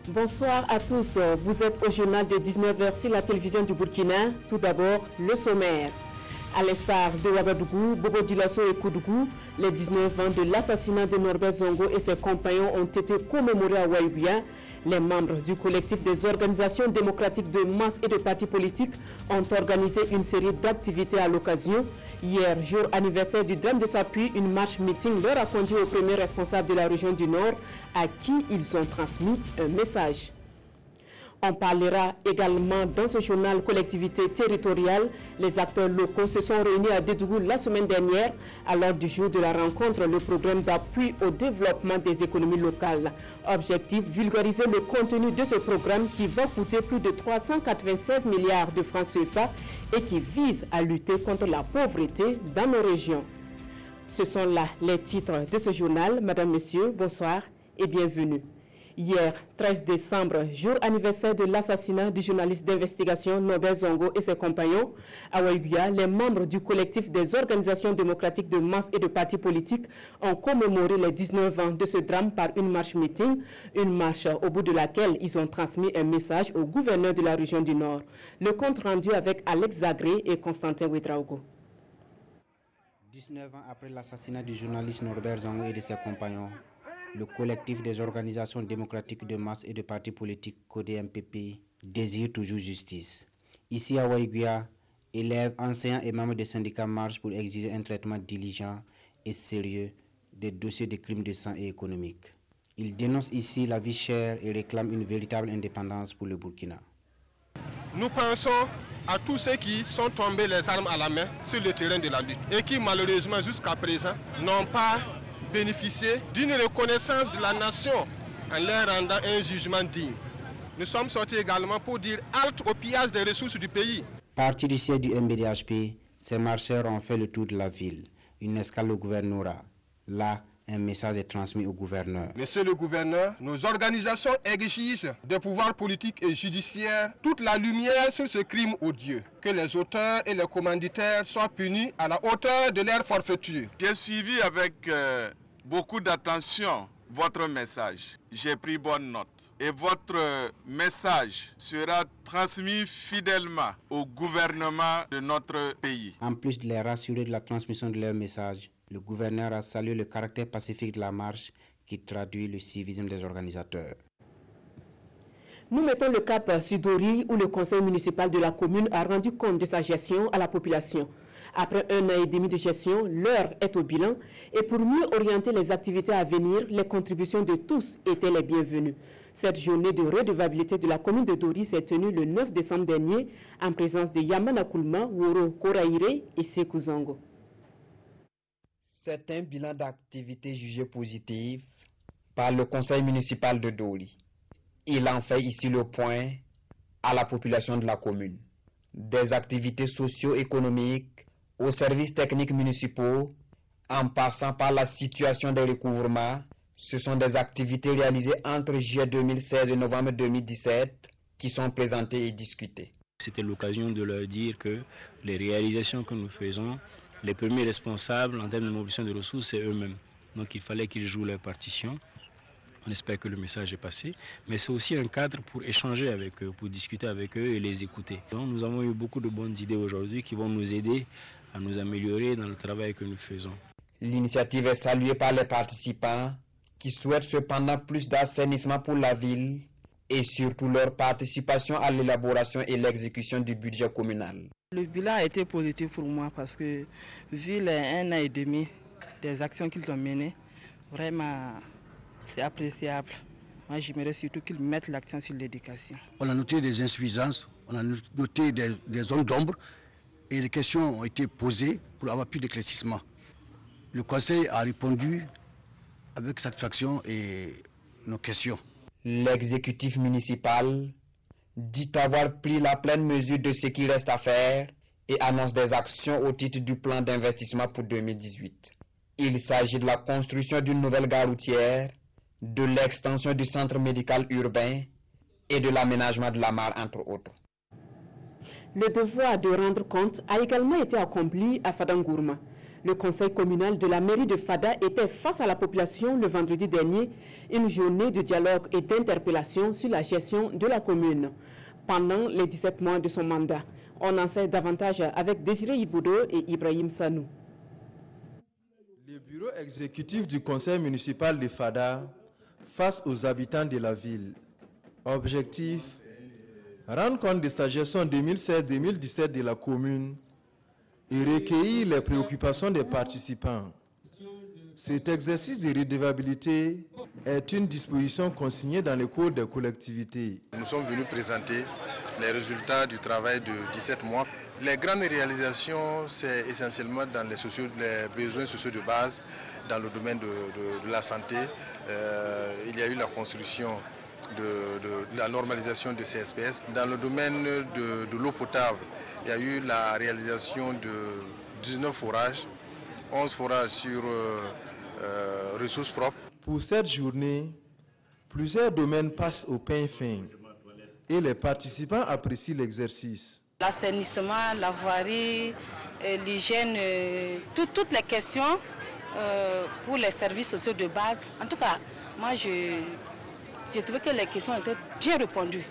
Bonsoir à tous, vous êtes au journal de 19h sur la télévision du Burkina. Tout d'abord, le sommaire. À l'instar de Ouagadougou, Bobo Dioulasso et Koudougou, les 19 ans de l'assassinat de Norbert Zongo et ses compagnons ont été commémorés à Ouaïbia. Les membres du collectif des organisations démocratiques de masse et de partis politiques ont organisé une série d'activités à l'occasion. Hier, jour anniversaire du drame de Sapuy, une marche-meeting leur a conduit au premier responsable de la région du Nord à qui ils ont transmis un message. On parlera également dans ce journal collectivité territoriale. Les acteurs locaux se sont réunis à Dédougou la semaine dernière à l'ordre du jour de la rencontre, le programme d'appui au développement des économies locales. Objectif, vulgariser le contenu de ce programme qui va coûter plus de 396 milliards de francs CFA et qui vise à lutter contre la pauvreté dans nos régions. Ce sont là les titres de ce journal. Madame, Monsieur, bonsoir et bienvenue. Hier, 13 décembre, jour anniversaire de l'assassinat du journaliste d'investigation Norbert Zongo et ses compagnons, à Ouaïbia, les membres du collectif des organisations démocratiques de masse et de partis politiques ont commémoré les 19 ans de ce drame par une marche-meeting, une marche au bout de laquelle ils ont transmis un message au gouverneur de la région du Nord. Le compte rendu avec Alex Zagré et Constantin Ouedraogo. 19 ans après l'assassinat du journaliste Norbert Zongo et de ses compagnons, le collectif des organisations démocratiques de masse et de partis politiques CODEMPP désire toujours justice. Ici à Ouaïbia, élèves, enseignants et membres des syndicats marchent pour exiger un traitement diligent et sérieux des dossiers de crimes de sang et économiques. Ils dénoncent ici la vie chère et réclament une véritable indépendance pour le Burkina. Nous pensons à tous ceux qui sont tombés les armes à la main sur le terrain de la lutte et qui malheureusement jusqu'à présent n'ont pas bénéficier d'une reconnaissance de la nation en leur rendant un jugement digne. Nous sommes sortis également pour dire halte au pillage des ressources du pays. Parti du siège du MBDHP, ces marcheurs ont fait le tour de la ville, une escale au gouvernorat. Là, un message est transmis au gouverneur. Monsieur le gouverneur, nos organisations exigent des pouvoirs politiques et judiciaires toute la lumière sur ce crime odieux. Que les auteurs et les commanditaires soient punis à la hauteur de leur forfaiture. J'ai suivi avec beaucoup d'attention votre message. J'ai pris bonne note. Et votre message sera transmis fidèlement au gouvernement de notre pays. En plus de les rassurer de la transmission de leur message, le gouverneur a salué le caractère pacifique de la marche qui traduit le civisme des organisateurs. Nous mettons le cap sur Dori où le conseil municipal de la commune a rendu compte de sa gestion à la population. Après 1 an et demi de gestion, l'heure est au bilan et pour mieux orienter les activités à venir, les contributions de tous étaient les bienvenues. Cette journée de redevabilité de la commune de Dori s'est tenue le 9 décembre dernier en présence de Yamana Koulma, Woro Koraïre et Sekou Zongo. C'est un bilan d'activité jugé positif par le conseil municipal de Dori. Il en fait ici le point à la population de la commune. Des activités socio-économiques aux services techniques municipaux, en passant par la situation des recouvrements, ce sont des activités réalisées entre juillet 2016 et novembre 2017 qui sont présentées et discutées. C'était l'occasion de leur dire que les réalisations que nous faisons, les premiers responsables en termes de mobilisation de ressources, c'est eux-mêmes. Donc il fallait qu'ils jouent leur partition. On espère que le message est passé, mais c'est aussi un cadre pour échanger avec eux, pour discuter avec eux et les écouter. Donc nous avons eu beaucoup de bonnes idées aujourd'hui qui vont nous aider à nous améliorer dans le travail que nous faisons. L'initiative est saluée par les participants qui souhaitent cependant plus d'assainissement pour la ville et surtout leur participation à l'élaboration et l'exécution du budget communal. Le bilan a été positif pour moi parce que vu les 1 an et demi des actions qu'ils ont menées, vraiment c'est appréciable. Moi j'aimerais surtout qu'ils mettent l'accent sur l'éducation. On a noté des insuffisances, on a noté des zones d'ombre et les questions ont été posées pour avoir plus d'éclaircissement. Le conseil a répondu avec satisfaction et nos questions. L'exécutif municipal dit avoir pris la pleine mesure de ce qui reste à faire et annonce des actions au titre du plan d'investissement pour 2018. Il s'agit de la construction d'une nouvelle gare routière, de l'extension du centre médical urbain et de l'aménagement de la mare, entre autres. Le devoir de rendre compte a également été accompli à Fadangourma. Le conseil communal de la mairie de Fada était face à la population le vendredi dernier, une journée de dialogue et d'interpellation sur la gestion de la commune. Pendant les 17 mois de son mandat, on en sait davantage avec Désiré Iboudo et Ibrahim Sanou. Le bureau exécutif du conseil municipal de Fada face aux habitants de la ville. Objectif, rendre compte de sa gestion 2016-2017 de la commune et recueillir les préoccupations des participants. Cet exercice de redevabilité est une disposition consignée dans le code des collectivités. Nous sommes venus présenter les résultats du travail de 17 mois. Les grandes réalisations, c'est essentiellement dans les besoins sociaux de base, dans le domaine de la santé. Il y a eu la construction de la normalisation de CSPS. Dans le domaine de l'eau potable, il y a eu la réalisation de 19 forages, 11 forages sur ressources propres. Pour cette journée, plusieurs domaines passent au pain fin et les participants apprécient l'exercice. L'assainissement, la voirie, l'hygiène, toutes les questions pour les services sociaux de base. En tout cas, moi j'ai trouvé que les questions étaient bien répondues.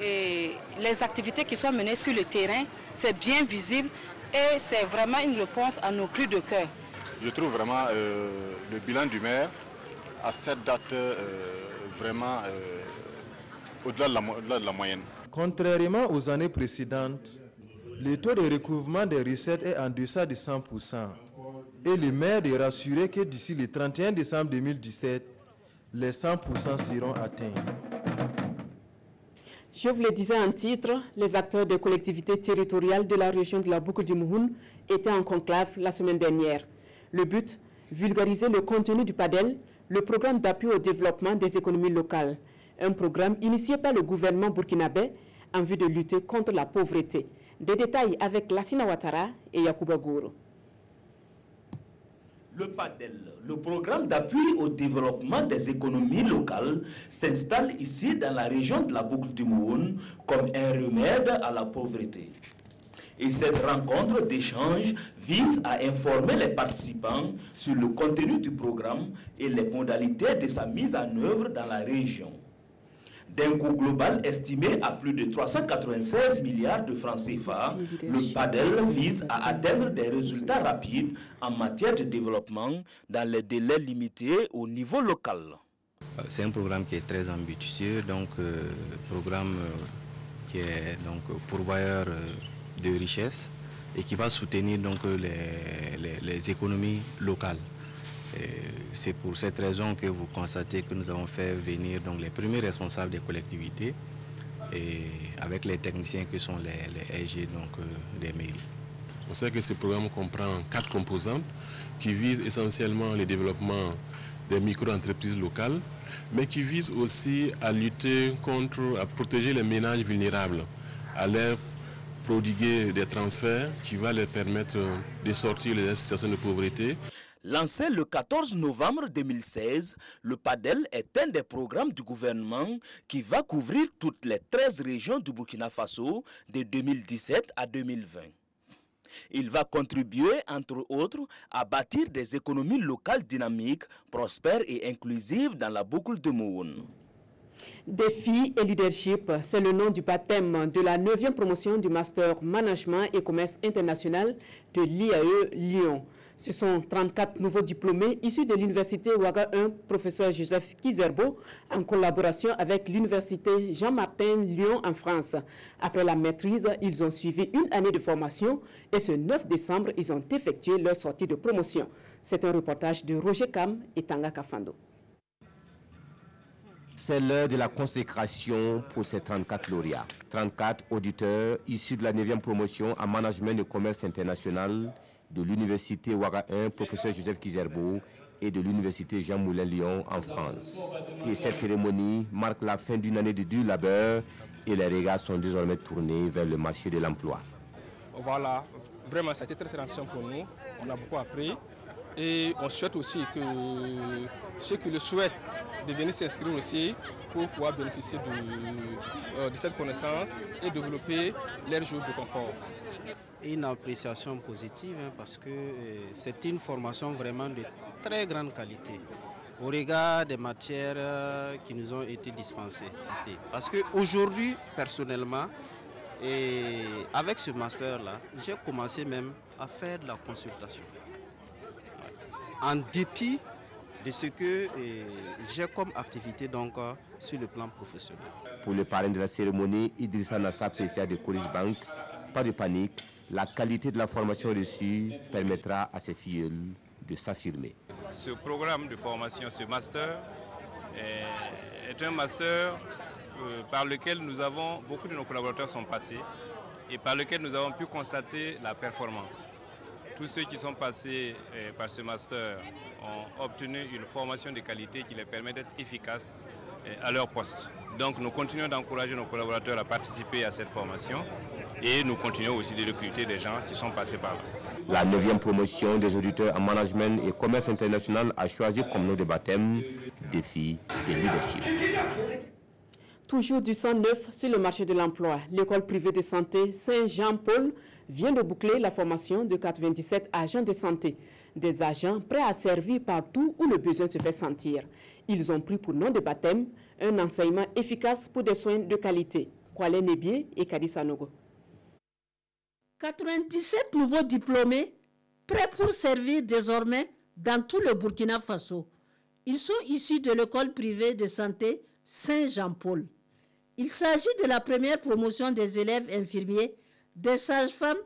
Et les activités qui sont menées sur le terrain, c'est bien visible et c'est vraiment une réponse à nos cris de cœur. Je trouve vraiment le bilan du maire à cette date vraiment au-delà de la moyenne. Contrairement aux années précédentes, le taux de recouvrement des recettes est en deçà de 100%. Et le maire est rassuré que d'ici le 31 décembre 2017, les 100% seront atteints. Je vous le disais en titre, les acteurs des collectivités territoriales de la région de la Boucle du Mouhoun étaient en conclave la semaine dernière. Le but, vulgariser le contenu du PADEL, le programme d'appui au développement des économies locales. Un programme initié par le gouvernement burkinabé en vue de lutter contre la pauvreté. Des détails avec Lassina Ouattara et Yacouba Gouro. Le PADEL, le programme d'appui au développement des économies locales, s'installe ici dans la région de la Boucle du Mouhoun comme un remède à la pauvreté. Et cette rencontre d'échange vise à informer les participants sur le contenu du programme et les modalités de sa mise en œuvre dans la région. D'un coût global estimé à plus de 396 milliards de francs CFA, le PADEL vise à atteindre des résultats rapides en matière de développement dans les délais limités au niveau local. C'est un programme qui est très ambitieux, donc programme qui est donc pourvoyeur de richesses et qui va soutenir donc les économies locales. C'est pour cette raison que vous constatez que nous avons fait venir donc les premiers responsables des collectivités et avec les techniciens qui sont les SG donc, des mairies. On sait que ce programme comprend 4 composantes qui visent essentiellement le développement des micro-entreprises locales, mais qui visent aussi à lutter contre, à protéger les ménages vulnérables, à leur prodiguer des transferts qui vont leur permettre de sortir des situations de pauvreté. Lancé le 14 novembre 2016, le PADEL est un des programmes du gouvernement qui va couvrir toutes les 13 régions du Burkina Faso de 2017 à 2020. Il va contribuer, entre autres, à bâtir des économies locales dynamiques, prospères et inclusives dans la Boucle du Mouhoun. Défi et leadership, c'est le nom du baptême de la 9e promotion du Master Management et Commerce International de l'IAE Lyon. Ce sont 34 nouveaux diplômés issus de l'université Ouaga 1, professeur Joseph Kizerbo, en collaboration avec l'université Jean-Martin Lyon en France. Après la maîtrise, ils ont suivi une année de formation et ce 9 décembre, ils ont effectué leur sortie de promotion. C'est un reportage de Roger Kam et Tanga Kafando. C'est l'heure de la consécration pour ces 34 lauréats. 34 auditeurs issus de la 9e promotion en management et commerce international de l'université Ouaga 1, professeur Joseph Kizerbo, et de l'université Jean Moulin Lyon en France. Et cette cérémonie marque la fin d'une année de dur labeur et les regards sont désormais tournés vers le marché de l'emploi. Voilà, vraiment ça a été très enrichissant pour nous, on a beaucoup appris et on souhaite aussi que ceux qui le souhaitent de venir s'inscrire aussi pour pouvoir bénéficier de cette connaissance et développer leur jour de confort. Une appréciation positive parce que c'est une formation vraiment de très grande qualité au regard des matières qui nous ont été dispensées. Parce qu'aujourd'hui, personnellement, avec ce master-là, j'ai commencé même à faire de la consultation. En dépit de ce que j'ai comme activité donc, sur le plan professionnel. Pour le parrain de la cérémonie, Idrissa Nassa, PCA de Coris Bank, pas de panique, la qualité de la formation reçue permettra à ces filles de s'affirmer. Ce programme de formation, ce master, est un master par lequel beaucoup de nos collaborateurs sont passés et par lequel nous avons pu constater la performance. Tous ceux qui sont passés par ce master ont obtenu une formation de qualité qui les permet d'être efficaces à leur poste. Donc nous continuons d'encourager nos collaborateurs à participer à cette formation et nous continuons aussi de recruter des gens qui sont passés par là. La 9e promotion des auditeurs en management et commerce international a choisi comme nom de baptême défi et leadership. Toujours du 109 sur le marché de l'emploi, l'école privée de santé Saint-Jean-Paul vient de boucler la formation de 97 agents de santé. Des agents prêts à servir partout où le besoin se fait sentir. Ils ont pris pour nom de baptême un enseignement efficace pour des soins de qualité. Kwale Nebié et Kadi Sanogo. 97 nouveaux diplômés prêts pour servir désormais dans tout le Burkina Faso. Ils sont issus de l'école privée de santé Saint-Jean-Paul. Il s'agit de la première promotion des élèves infirmiers, des sages-femmes,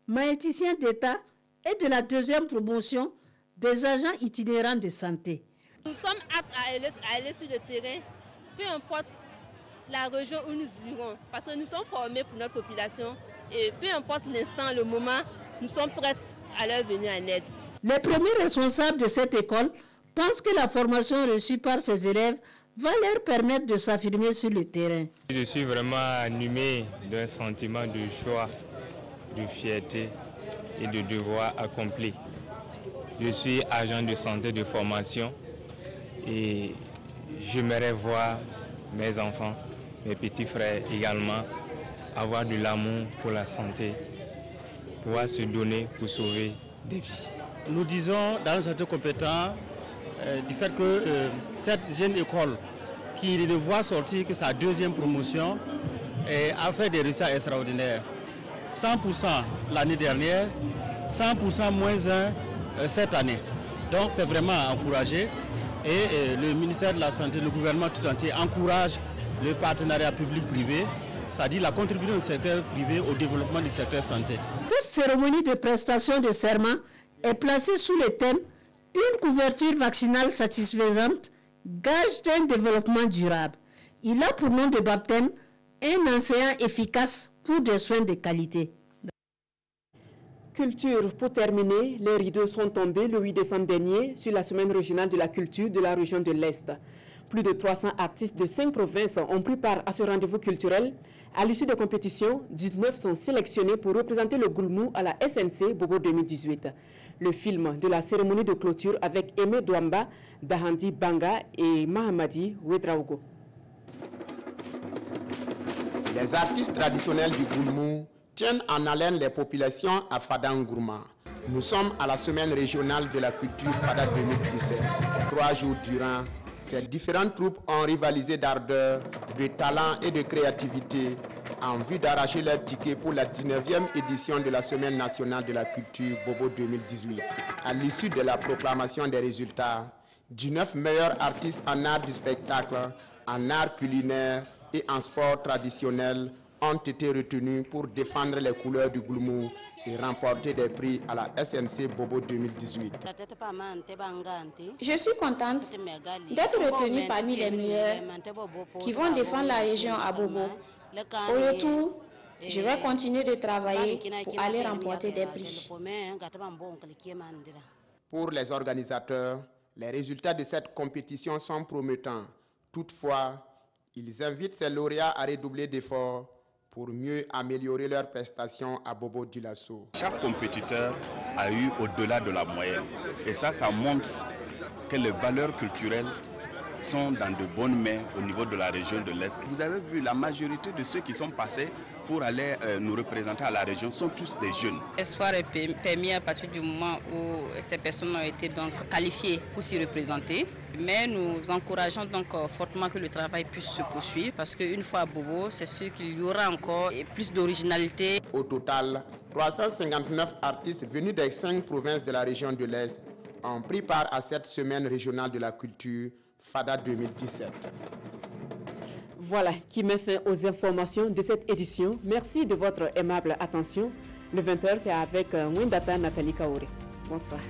maïticiens d'État et de la deuxième promotion des agents itinérants de santé. Nous sommes aptes à aller sur le terrain, peu importe la région où nous irons, parce que nous sommes formés pour notre population et peu importe l'instant, le moment, nous sommes prêts à leur venir en aide. Les premiers responsables de cette école pensent que la formation reçue par ces élèves va leur permettre de s'affirmer sur le terrain. Je suis vraiment animé d'un sentiment de joie, de fierté et de devoir accompli. Je suis agent de santé de formation et j'aimerais voir mes enfants, mes petits frères également, avoir de l'amour pour la santé, pouvoir se donner pour sauver des vies. Nous disons dans le secteur compétent du fait que cette jeune école qui ne voit sortir que sa deuxième promotion a fait des résultats extraordinaires. 100% l'année dernière, 100% moins 1 cette année. Donc c'est vraiment encouragé et le ministère de la Santé, le gouvernement tout entier encourage le partenariat public-privé, c'est-à-dire la contribution du secteur privé au développement du secteur santé. Cette cérémonie de prestation de serment est placée sous le thème « Une couverture vaccinale satisfaisante, gage d'un développement durable ». Il a pour nom de baptême un enseignant efficace pour des soins de qualité. Culture, pour terminer, les rideaux sont tombés le 8 décembre dernier sur la semaine régionale de la culture de la région de l'Est. Plus de 300 artistes de 5 provinces ont pris part à ce rendez-vous culturel. À l'issue des compétitions, 19 sont sélectionnés pour représenter le Goulmou à la SNC Bobo 2018. Le film de la cérémonie de clôture avec Aimé Douamba, Dahandi Banga et Mahamadi Ouedraogo. Les artistes traditionnels du Goulmou tiennent en haleine les populations à Fadangourma. Nous sommes à la semaine régionale de la culture Fada 2017. 3 jours durant, ces différentes troupes ont rivalisé d'ardeur, de talent et de créativité en vue d'arracher leur ticket pour la 19e édition de la Semaine nationale de la culture Bobo 2018. À l'issue de la proclamation des résultats, 19 meilleurs artistes en art du spectacle, en art culinaire et en sport traditionnel ont été retenus pour défendre les couleurs du Goulmou et remporter des prix à la SNC Bobo 2018. Je suis contente d'être retenue parmi les meilleurs qui vont défendre la région à Bobo. Au retour, je vais continuer de travailler pour aller remporter des prix. Pour les organisateurs, les résultats de cette compétition sont prometteurs. Toutefois, ils invitent ces lauréats à redoubler d'efforts pour mieux améliorer leurs prestations à Bobo Dioulasso. Chaque compétiteur a eu au-delà de la moyenne. Et ça montre que les valeurs culturelles sont dans de bonnes mains au niveau de la région de l'Est. Vous avez vu, la majorité de ceux qui sont passés pour aller nous représenter à la région sont tous des jeunes. L'espoir est permis à partir du moment où ces personnes ont été donc qualifiées pour s'y représenter. Mais nous encourageons donc fortement que le travail puisse se poursuivre parce qu'une fois à Bobo, c'est sûr qu'il y aura encore plus d'originalité. Au total, 359 artistes venus des 5 provinces de la région de l'Est ont pris part à cette semaine régionale de la culture FADA 2017. Voilà qui met fin aux informations de cette édition. Merci de votre aimable attention. Le 20h, c'est avec Windata Nathalie Kaori. Bonsoir.